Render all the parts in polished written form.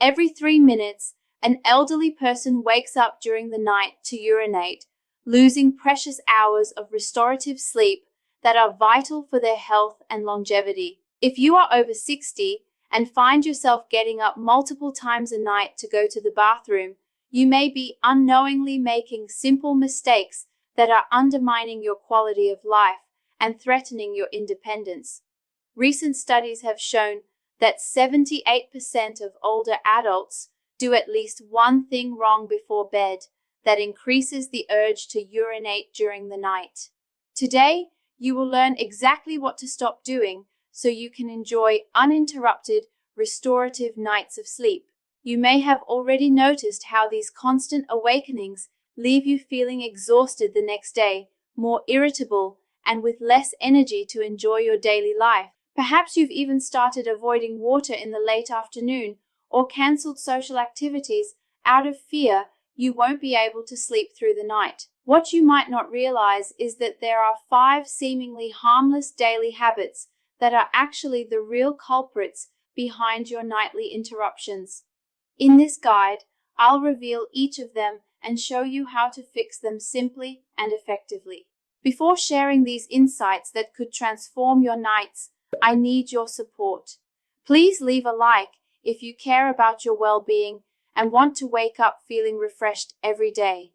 Every 3 minutes, an elderly person wakes up during the night to urinate, losing precious hours of restorative sleep that are vital for their health and longevity. If you are over 60 and find yourself getting up multiple times a night to go to the bathroom, you may be unknowingly making simple mistakes that are undermining your quality of life and threatening your independence. Recent studies have shown that 78% of older adults do at least one thing wrong before bed that increases the urge to urinate during the night. Today, you will learn exactly what to stop doing so you can enjoy uninterrupted, restorative nights of sleep. You may have already noticed how these constant awakenings leave you feeling exhausted the next day, more irritable, and with less energy to enjoy your daily life. Perhaps you've even started avoiding water in the late afternoon or cancelled social activities out of fear you won't be able to sleep through the night. What you might not realize is that there are 5 seemingly harmless daily habits that are actually the real culprits behind your nightly interruptions. In this guide, I'll reveal each of them and show you how to fix them simply and effectively. Before sharing these insights that could transform your nights, I need your support. Please leave a like if you care about your well-being and want to wake up feeling refreshed every day.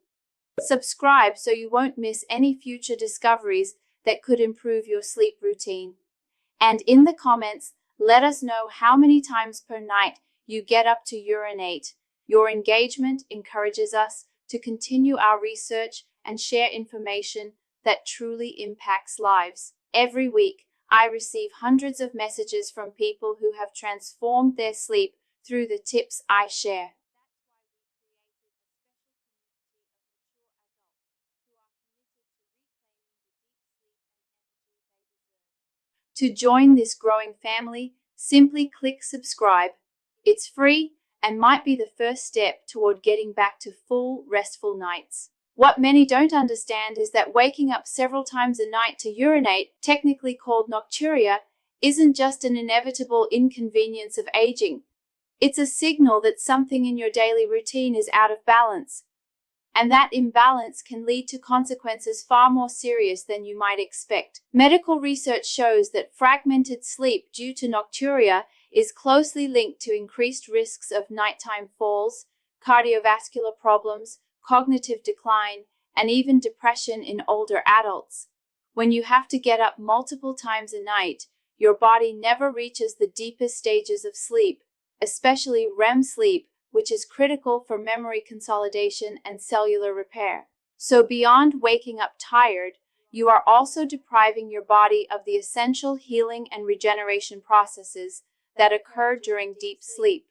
Subscribe so you won't miss any future discoveries that could improve your sleep routine. And in the comments, let us know how many times per night you get up to urinate. Your engagement encourages us to continue our research and share information that truly impacts lives. Every week, I receive hundreds of messages from people who have transformed their sleep through the tips I share. To join this growing family, simply click subscribe. It's free and might be the first step toward getting back to full, restful nights. What many don't understand is that waking up several times a night to urinate, technically called nocturia, isn't just an inevitable inconvenience of aging. It's a signal that something in your daily routine is out of balance. And that imbalance can lead to consequences far more serious than you might expect. Medical research shows that fragmented sleep due to nocturia is closely linked to increased risks of nighttime falls, cardiovascular problems, cognitive decline, and even depression in older adults. When you have to get up multiple times a night, your body never reaches the deepest stages of sleep, especially REM sleep, which is critical for memory consolidation and cellular repair. So beyond waking up tired, you are also depriving your body of the essential healing and regeneration processes that occur during deep sleep.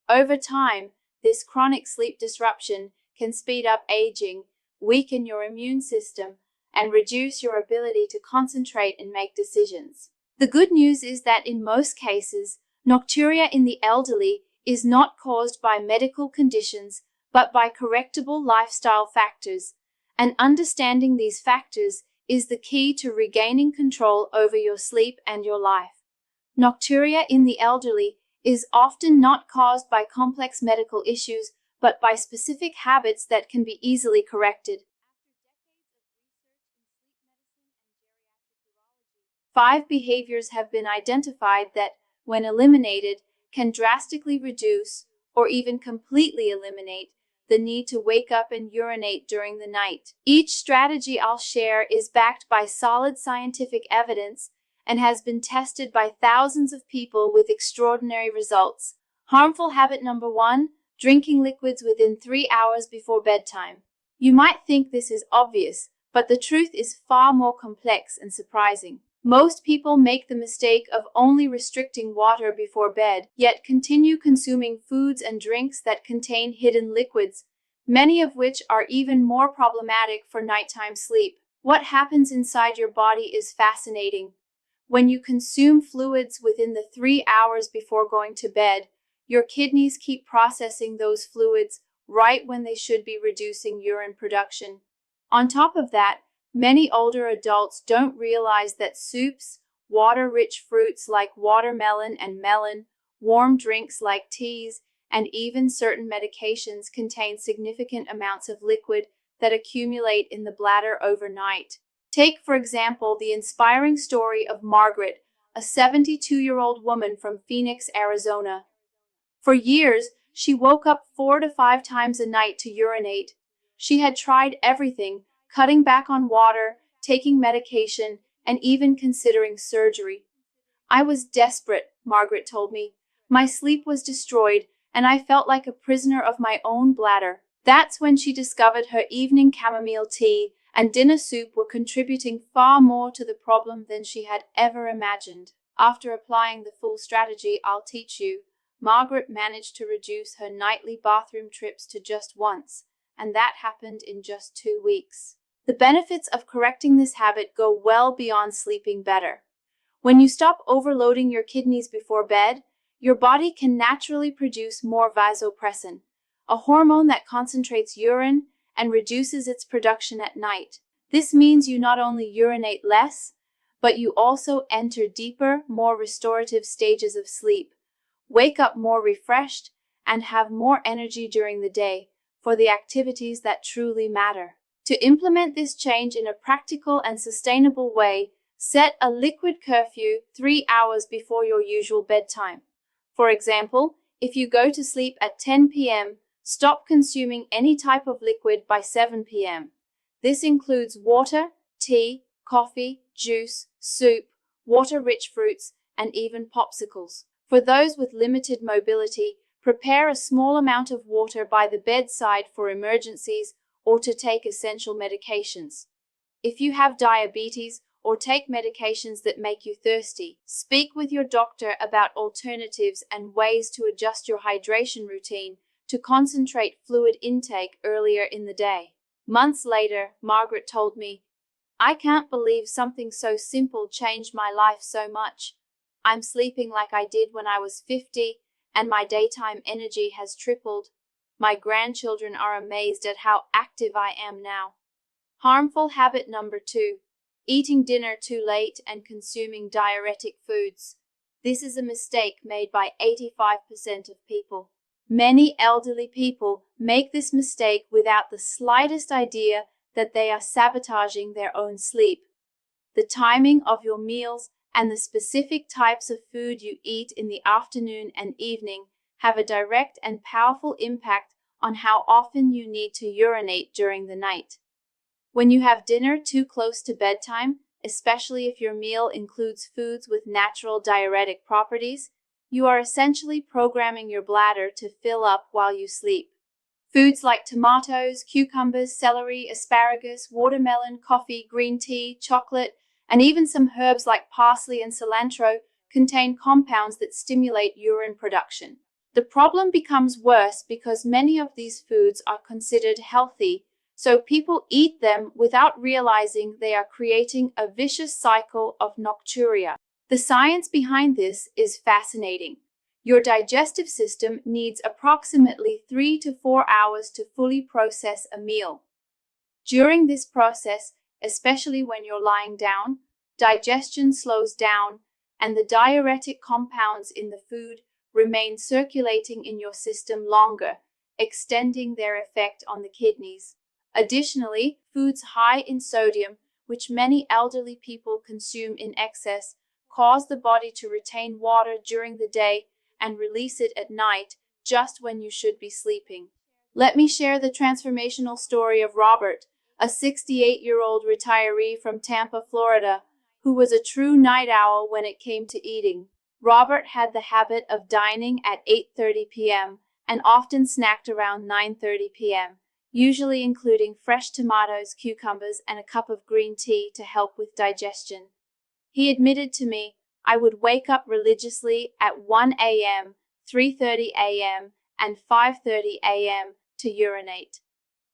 Over time, this chronic sleep disruption can speed up aging, weaken your immune system, and reduce your ability to concentrate and make decisions. The good news is that in most cases, nocturia in the elderly is not caused by medical conditions, but by correctable lifestyle factors, and understanding these factors is the key to regaining control over your sleep and your life. Nocturia in the elderly is often not caused by complex medical issues, but by specific habits that can be easily corrected. 5 behaviors have been identified that, when eliminated, can drastically reduce, or even completely eliminate, the need to wake up and urinate during the night. Each strategy I'll share is backed by solid scientific evidence and has been tested by thousands of people with extraordinary results. Harmful habit number 1, drinking liquids within 3 hours before bedtime. You might think this is obvious, but the truth is far more complex and surprising. Most people make the mistake of only restricting water before bed, yet continue consuming foods and drinks that contain hidden liquids, many of which are even more problematic for nighttime sleep. What happens inside your body is fascinating. When you consume fluids within the 3 hours before going to bed, your kidneys keep processing those fluids right when they should be reducing urine production. On top of that, many older adults don't realize that soups, water-rich fruits like watermelon and melon, warm drinks like teas, and even certain medications contain significant amounts of liquid that accumulate in the bladder overnight. Take, for example, the inspiring story of Margaret, a 72-year-old woman from Phoenix, Arizona. For years, she woke up 4 to 5 times a night to urinate. She had tried everything, cutting back on water, taking medication, and even considering surgery. I was desperate, Margaret told me. My sleep was destroyed, and I felt like a prisoner of my own bladder. That's when she discovered her evening chamomile tea and dinner soup were contributing far more to the problem than she had ever imagined. After applying the full strategy I'll teach you, Margaret managed to reduce her nightly bathroom trips to just once, and that happened in just 2 weeks. The benefits of correcting this habit go well beyond sleeping better. When you stop overloading your kidneys before bed, your body can naturally produce more vasopressin, a hormone that concentrates urine and reduces its production at night. This means you not only urinate less, but you also enter deeper, more restorative stages of sleep, wake up more refreshed, and have more energy during the day for the activities that truly matter. To implement this change in a practical and sustainable way, set a liquid curfew 3 hours before your usual bedtime. For example, if you go to sleep at 10 p.m., stop consuming any type of liquid by 7 p.m. This includes water, tea, coffee, juice, soup, water-rich fruits, and even popsicles. For those with limited mobility, prepare a small amount of water by the bedside for emergencies or to take essential medications. If you have diabetes or take medications that make you thirsty, speak with your doctor about alternatives and ways to adjust your hydration routine to concentrate fluid intake earlier in the day. Months later, Margaret told me, "I can't believe something so simple changed my life so much. I'm sleeping like I did when I was 50, and my daytime energy has tripled. My grandchildren are amazed at how active I am now." Harmful habit number 2. Eating dinner too late and consuming diuretic foods. This is a mistake made by 85% of people. Many elderly people make this mistake without the slightest idea that they are sabotaging their own sleep. The timing of your meals and the specific types of food you eat in the afternoon and evening have a direct and powerful impact on how often you need to urinate during the night. When you have dinner too close to bedtime, especially if your meal includes foods with natural diuretic properties, you are essentially programming your bladder to fill up while you sleep. Foods like tomatoes, cucumbers, celery, asparagus, watermelon, coffee, green tea, chocolate, and even some herbs like parsley and cilantro contain compounds that stimulate urine production. The problem becomes worse because many of these foods are considered healthy, so people eat them without realizing they are creating a vicious cycle of nocturia. The science behind this is fascinating. Your digestive system needs approximately 3 to 4 hours to fully process a meal. During this process, especially when you're lying down, digestion slows down, and the diuretic compounds in the food remain circulating in your system longer, extending their effect on the kidneys. Additionally, foods high in sodium, which many elderly people consume in excess, cause the body to retain water during the day and release it at night, just when you should be sleeping. Let me share the transformational story of Robert, a 68-year-old retiree from Tampa, Florida, who was a true night owl when it came to eating. Robert had the habit of dining at 8:30 p.m. and often snacked around 9:30 p.m., usually including fresh tomatoes, cucumbers, and a cup of green tea to help with digestion. He admitted to me, "I would wake up religiously at 1 a.m., 3:30 a.m., and 5:30 a.m. to urinate.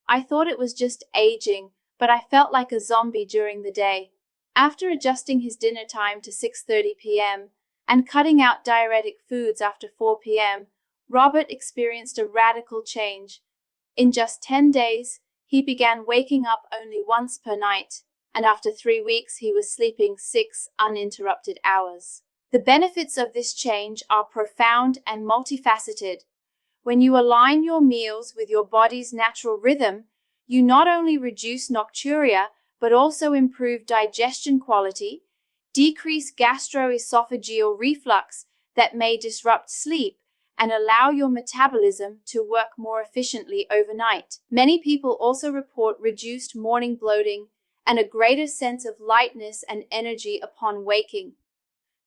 I thought it was just aging, but I felt like a zombie during the day." After adjusting his dinner time to 6:30 p.m. and cutting out diuretic foods after 4 p.m., Robert experienced a radical change. In just 10 days, he began waking up only once per night, and after 3 weeks he was sleeping 6 uninterrupted hours. The benefits of this change are profound and multifaceted. When you align your meals with your body's natural rhythm, you not only reduce nocturia, but also improve digestion quality, decrease gastroesophageal reflux that may disrupt sleep, and allow your metabolism to work more efficiently overnight. Many people also report reduced morning bloating and a greater sense of lightness and energy upon waking.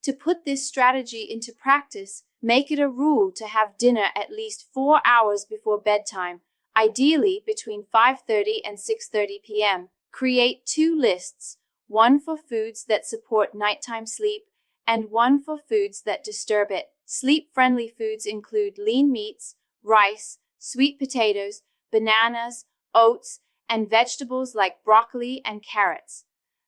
To put this strategy into practice, make it a rule to have dinner at least 4 hours before bedtime, ideally between 5:30 and 6:30 p.m. Create 2 lists, one for foods that support nighttime sleep and one for foods that disturb it. Sleep-friendly foods include lean meats, rice, sweet potatoes, bananas, oats, and vegetables like broccoli and carrots.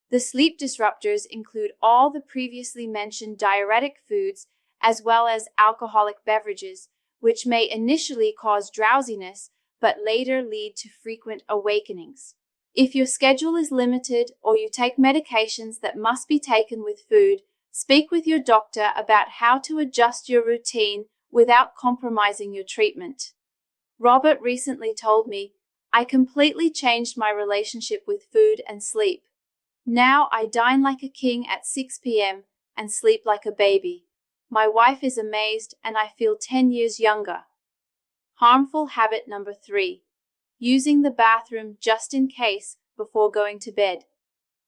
The sleep disruptors include all the previously mentioned diuretic foods as well as alcoholic beverages, which may initially cause drowsiness but later lead to frequent awakenings. If your schedule is limited or you take medications that must be taken with food, speak with your doctor about how to adjust your routine without compromising your treatment. Robert recently told me, "I completely changed my relationship with food and sleep. Now I dine like a king at 6 p.m. and sleep like a baby. My wife is amazed and I feel 10 years younger." Harmful habit number 3. Using the bathroom just in case before going to bed.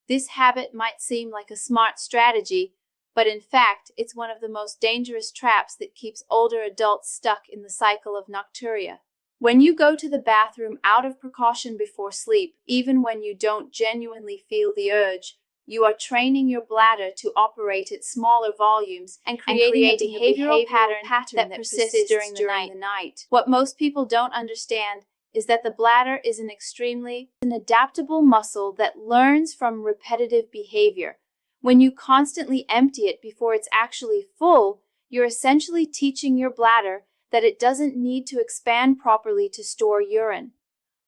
This habit might seem like a smart strategy, but in fact, it's one of the most dangerous traps that keeps older adults stuck in the cycle of nocturia. When you go to the bathroom out of precaution before sleep, even when you don't genuinely feel the urge, you are training your bladder to operate at smaller volumes and creating a behavioral pattern that persists during the night. What most people don't understand is that the bladder is an adaptable muscle that learns from repetitive behavior. When you constantly empty it before it's actually full, you're essentially teaching your bladder that it doesn't need to expand properly to store urine.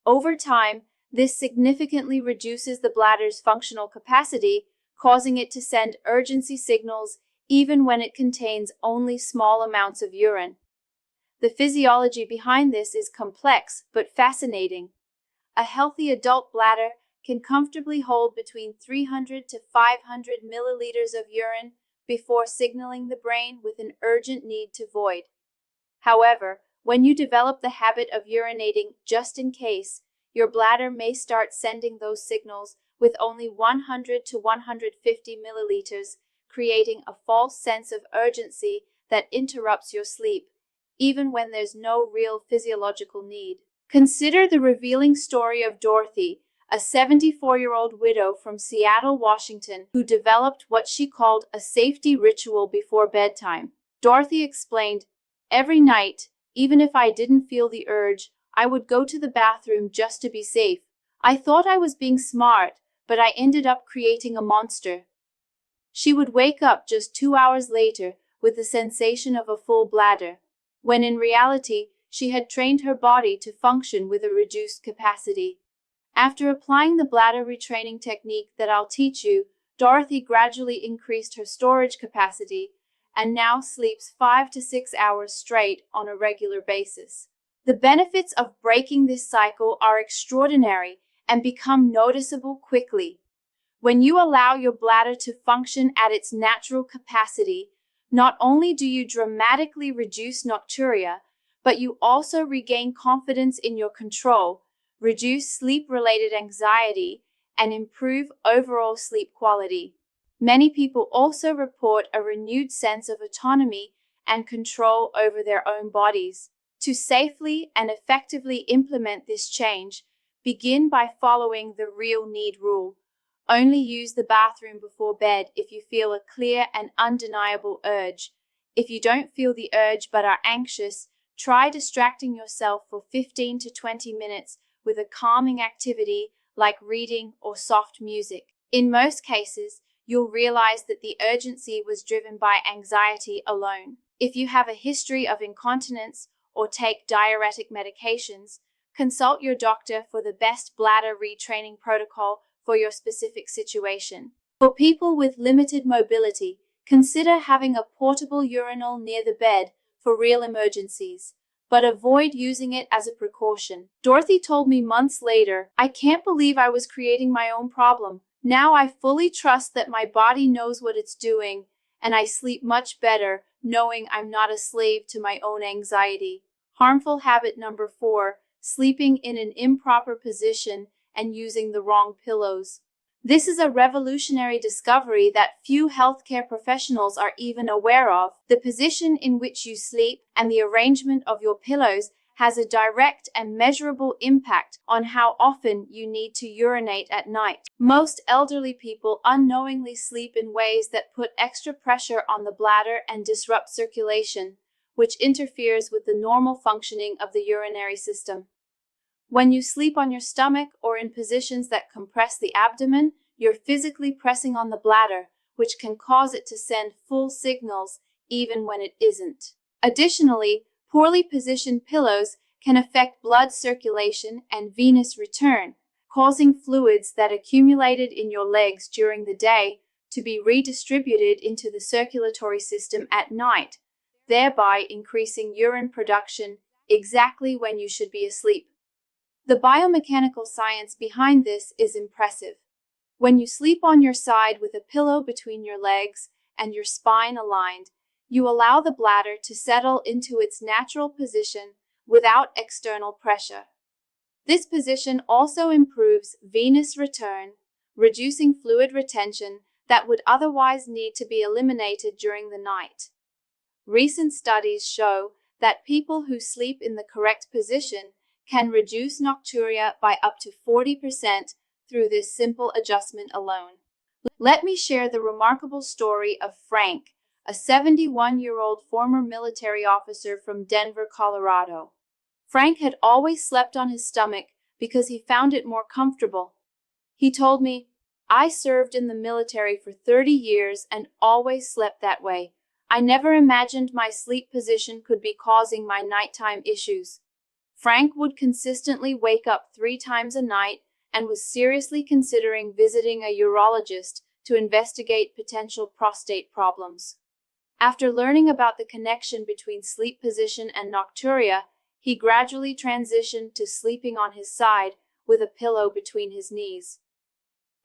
Over time, this significantly reduces the bladder's functional capacity, causing it to send urgency signals even when it contains only small amounts of urine. The physiology behind this is complex but fascinating. A healthy adult bladder can comfortably hold between 300 to 500 milliliters of urine before signaling the brain with an urgent need to void. However, when you develop the habit of urinating just in case, your bladder may start sending those signals with only 100 to 150 milliliters, creating a false sense of urgency that interrupts your sleep, even when there's no real physiological need. Consider the revealing story of Dorothy, a 74-year-old widow from Seattle, Washington, who developed what she called a safety ritual before bedtime. Dorothy explained, "Every night, even if I didn't feel the urge, I would go to the bathroom just to be safe. I thought I was being smart, but I ended up creating a monster." She would wake up just 2 hours later with the sensation of a full bladder, when in reality, she had trained her body to function with a reduced capacity. After applying the bladder retraining technique that I'll teach you, Dorothy gradually increased her storage capacity and now sleeps 5 to 6 hours straight on a regular basis. The benefits of breaking this cycle are extraordinary and become noticeable quickly. When you allow your bladder to function at its natural capacity, not only do you dramatically reduce nocturia, but you also regain confidence in your control, reduce sleep-related anxiety, and improve overall sleep quality. Many people also report a renewed sense of autonomy and control over their own bodies. To safely and effectively implement this change, begin by following the real need rule. Only use the bathroom before bed if you feel a clear and undeniable urge. If you don't feel the urge but are anxious, try distracting yourself for 15 to 20 minutes with a calming activity like reading or soft music. In most cases, you'll realize that the urgency was driven by anxiety alone. If you have a history of incontinence or take diuretic medications, consult your doctor for the best bladder retraining protocol for your specific situation. For people with limited mobility, consider having a portable urinal near the bed for real emergencies. but avoid using it as a precaution. Dorothy told me months later, "I can't believe I was creating my own problem. Now I fully trust that my body knows what it's doing, and I sleep much better knowing I'm not a slave to my own anxiety." Harmful habit number 4, sleeping in an improper position and using the wrong pillows. This is a revolutionary discovery that few healthcare professionals are even aware of. The position in which you sleep and the arrangement of your pillows has a direct and measurable impact on how often you need to urinate at night. Most elderly people unknowingly sleep in ways that put extra pressure on the bladder and disrupt circulation, which interferes with the normal functioning of the urinary system. When you sleep on your stomach or in positions that compress the abdomen, you're physically pressing on the bladder, which can cause it to send full signals even when it isn't. Additionally, poorly positioned pillows can affect blood circulation and venous return, causing fluids that accumulated in your legs during the day to be redistributed into the circulatory system at night, thereby increasing urine production exactly when you should be asleep. The biomechanical science behind this is impressive. When you sleep on your side with a pillow between your legs and your spine aligned, you allow the bladder to settle into its natural position without external pressure. This position also improves venous return, reducing fluid retention that would otherwise need to be eliminated during the night. Recent studies show that people who sleep in the correct position can reduce nocturia by up to 40% through this simple adjustment alone. Let me share the remarkable story of Frank, a 71-year-old former military officer from Denver, Colorado. Frank had always slept on his stomach because he found it more comfortable. He told me, "I served in the military for 30 years and always slept that way. I never imagined my sleep position could be causing my nighttime issues." Frank would consistently wake up 3 times a night and was seriously considering visiting a urologist to investigate potential prostate problems. After learning about the connection between sleep position and nocturia, he gradually transitioned to sleeping on his side with a pillow between his knees.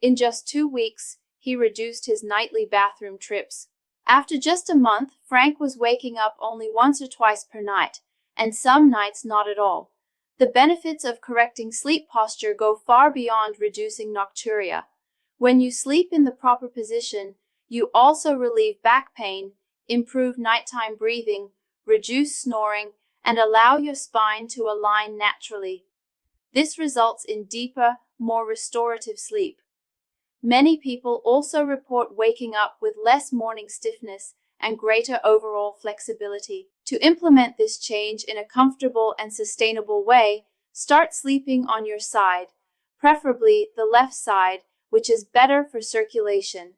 In just 2 weeks, he reduced his nightly bathroom trips. After just a month, Frank was waking up only once or twice per night, and some nights not at all. The benefits of correcting sleep posture go far beyond reducing nocturia. When you sleep in the proper position, you also relieve back pain, improve nighttime breathing, reduce snoring, and allow your spine to align naturally. This results in deeper, more restorative sleep. Many people also report waking up with less morning stiffness and greater overall flexibility. To implement this change in a comfortable and sustainable way, start sleeping on your side, preferably the left side, which is better for circulation.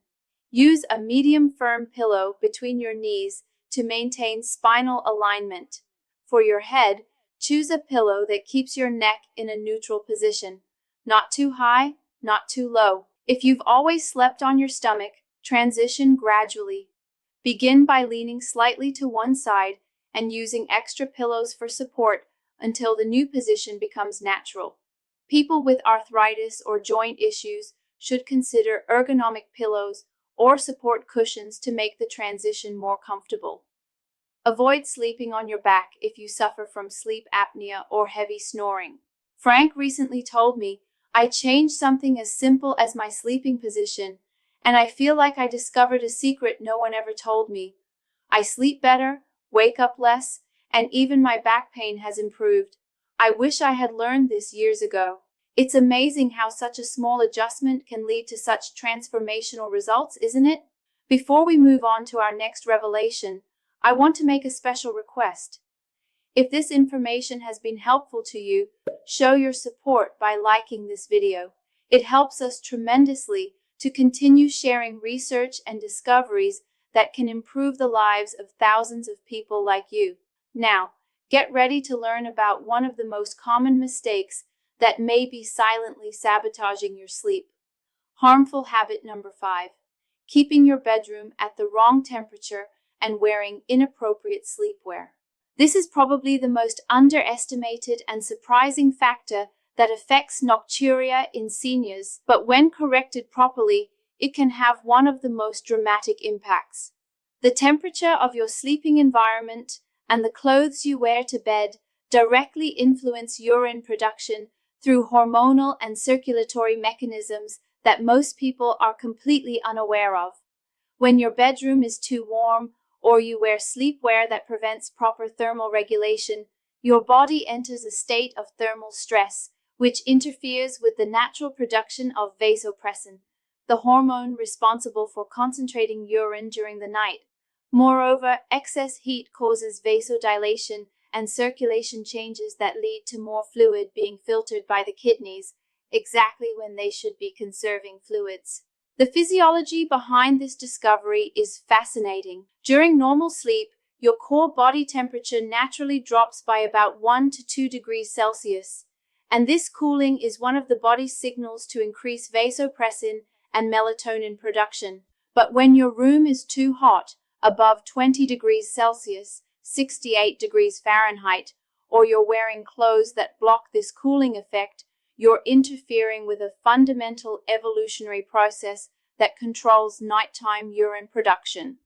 Use a medium firm pillow between your knees to maintain spinal alignment. For your head, choose a pillow that keeps your neck in a neutral position, not too high, not too low. If you've always slept on your stomach, transition gradually. Begin by leaning slightly to one side and using extra pillows for support until the new position becomes natural. People with arthritis or joint issues should consider ergonomic pillows or support cushions to make the transition more comfortable. Avoid sleeping on your back if you suffer from sleep apnea or heavy snoring. Frank recently told me, "I changed something as simple as my sleeping position, and I feel like I discovered a secret no one ever told me. I sleep better, wake up less, and even my back pain has improved. I wish I had learned this years ago." It's amazing how such a small adjustment can lead to such transformational results, isn't it? Before we move on to our next revelation, I want to make a special request. If this information has been helpful to you, show your support by liking this video. It helps us tremendously to continue sharing research and discoveries that can improve the lives of thousands of people like you. Now, get ready to learn about one of the most common mistakes that may be silently sabotaging your sleep. Harmful habit number 5, keeping your bedroom at the wrong temperature and wearing inappropriate sleepwear. This is probably the most underestimated and surprising factor that affects nocturia in seniors, but when corrected properly, it can have one of the most dramatic impacts. The temperature of your sleeping environment and the clothes you wear to bed directly influence urine production through hormonal and circulatory mechanisms that most people are completely unaware of. When your bedroom is too warm, or you wear sleepwear that prevents proper thermal regulation, your body enters a state of thermal stress, which interferes with the natural production of vasopressin, the hormone responsible for concentrating urine during the night. Moreover, excess heat causes vasodilation and circulation changes that lead to more fluid being filtered by the kidneys, exactly when they should be conserving fluids. The physiology behind this discovery is fascinating. During normal sleep, your core body temperature naturally drops by about 1 to 2 degrees Celsius, and this cooling is one of the body's signals to increase vasopressin and melatonin production. But when your room is too hot, above 20 degrees Celsius, 68 degrees Fahrenheit, or you're wearing clothes that block this cooling effect, you're interfering with a fundamental evolutionary process that controls nighttime urine production.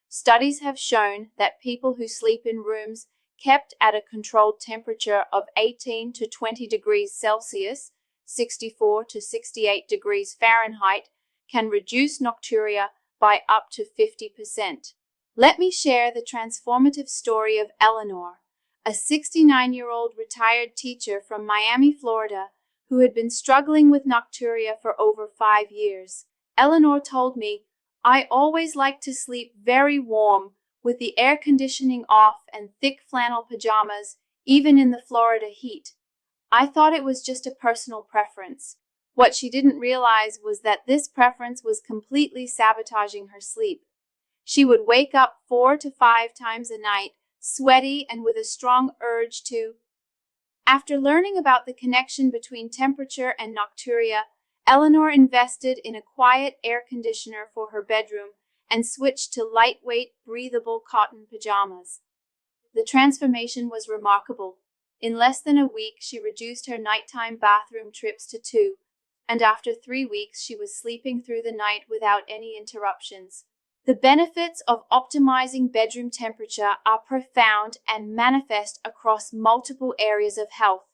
Studies have shown that people who sleep in rooms kept at a controlled temperature of 18 to 20 degrees Celsius, 64 to 68 degrees Fahrenheit, can reduce nocturia by up to 50%. Let me share the transformative story of Eleanor, a 69-year-old retired teacher from Miami, Florida, who had been struggling with nocturia for over 5 years. Eleanor told me, "I always like to sleep very warm, with the air conditioning off and thick flannel pajamas, even in the Florida heat. I thought it was just a personal preference." What she didn't realize was that this preference was completely sabotaging her sleep. She would wake up 4 to 5 times a night, sweaty and with a strong urge to. After learning about the connection between temperature and nocturia, Eleanor invested in a quiet air conditioner for her bedroom and switched to lightweight, breathable cotton pajamas. The transformation was remarkable. In less than a week, she reduced her nighttime bathroom trips to 2, and after 3 weeks, she was sleeping through the night without any interruptions. The benefits of optimizing bedroom temperature are profound and manifest across multiple areas of health.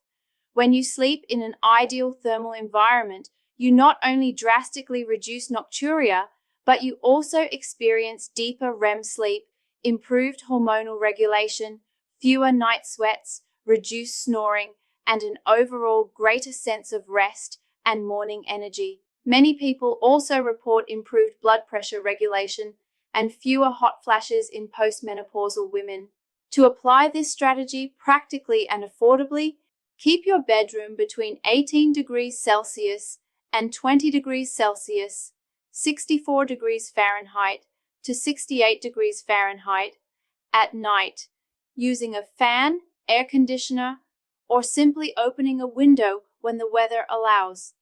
When you sleep in an ideal thermal environment, you not only drastically reduce nocturia, but you also experience deeper REM sleep, improved hormonal regulation, fewer night sweats, reduced snoring, and an overall greater sense of rest and morning energy. Many people also report improved blood pressure regulation and fewer hot flashes in postmenopausal women. To apply this strategy practically and affordably, keep your bedroom between 18 degrees Celsius and 20 degrees Celsius, 64 degrees Fahrenheit to 68 degrees Fahrenheit, at night, using a fan, air conditioner, or simply opening a window when the weather allows.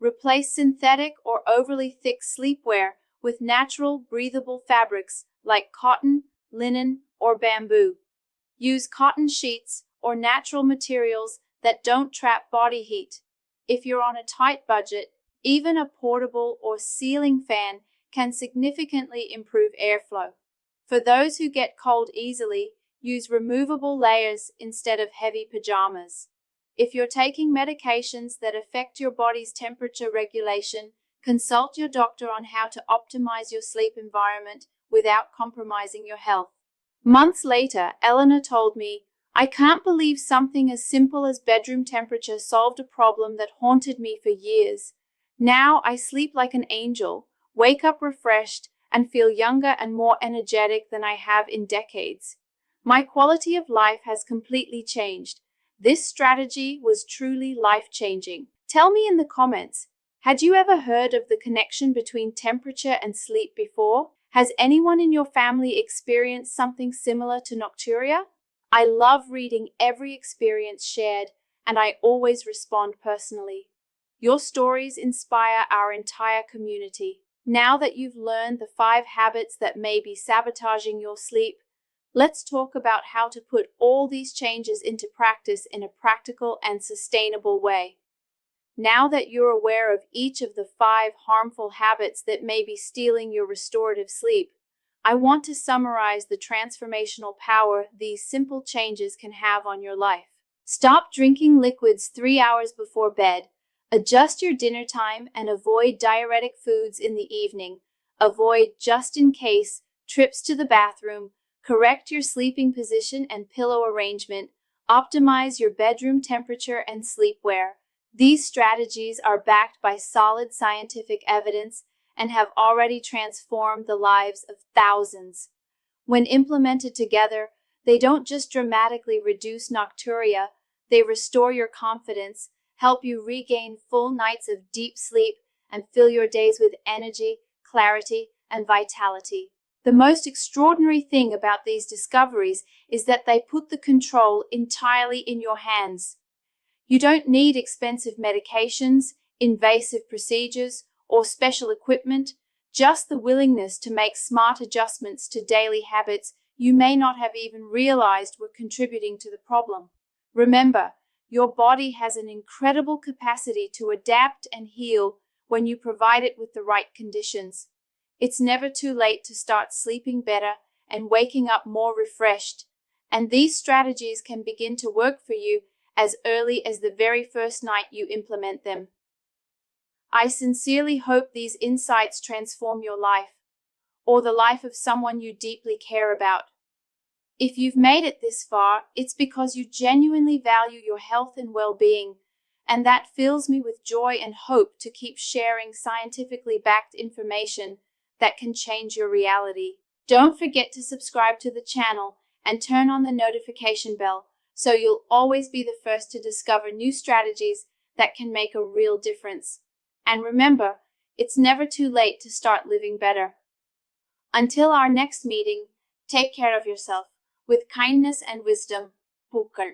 Replace synthetic or overly thick sleepwear with natural, breathable fabrics like cotton, linen, or bamboo. Use cotton sheets or natural materials that don't trap body heat. If you're on a tight budget, even a portable or ceiling fan can significantly improve airflow. For those who get cold easily, use removable layers instead of heavy pajamas. If you're taking medications that affect your body's temperature regulation, consult your doctor on how to optimize your sleep environment without compromising your health. Months later, Eleanor told me, "I can't believe something as simple as bedroom temperature solved a problem that haunted me for years. Now I sleep like an angel, wake up refreshed, and feel younger and more energetic than I have in decades. My quality of life has completely changed. This strategy was truly life-changing." Tell me in the comments, had you ever heard of the connection between temperature and sleep before? Has anyone in your family experienced something similar to nocturia? I love reading every experience shared, and I always respond personally. Your stories inspire our entire community. Now that you've learned the 5 habits that may be sabotaging your sleep, Let's talk about how to put all these changes into practice in a practical and sustainable way. Now that you're aware of each of the 5 harmful habits that may be stealing your restorative sleep, I want to summarize the transformational power these simple changes can have on your life. Stop drinking liquids 3 hours before bed. Adjust your dinner time and avoid diuretic foods in the evening. Avoid just-in-case trips to the bathroom. Correct your sleeping position and pillow arrangement. Optimize your bedroom temperature and sleepwear. These strategies are backed by solid scientific evidence and have already transformed the lives of thousands. When implemented together, they don't just dramatically reduce nocturia, they restore your confidence, help you regain full nights of deep sleep, and fill your days with energy, clarity, and vitality. The most extraordinary thing about these discoveries is that they put the control entirely in your hands. You don't need expensive medications, invasive procedures, or special equipment, just the willingness to make smart adjustments to daily habits you may not have even realized were contributing to the problem. Remember, your body has an incredible capacity to adapt and heal when you provide it with the right conditions. It's never too late to start sleeping better and waking up more refreshed, and these strategies can begin to work for you as early as the very first night you implement them. I sincerely hope these insights transform your life, or the life of someone you deeply care about. If you've made it this far, it's because you genuinely value your health and well-being, and that fills me with joy and hope to keep sharing scientifically backed information that can change your reality. Don't forget to subscribe to the channel and turn on the notification bell so you'll always be the first to discover new strategies that can make a real difference. And remember, it's never too late to start living better. Until our next meeting, take care of yourself with kindness and wisdom. Pukal.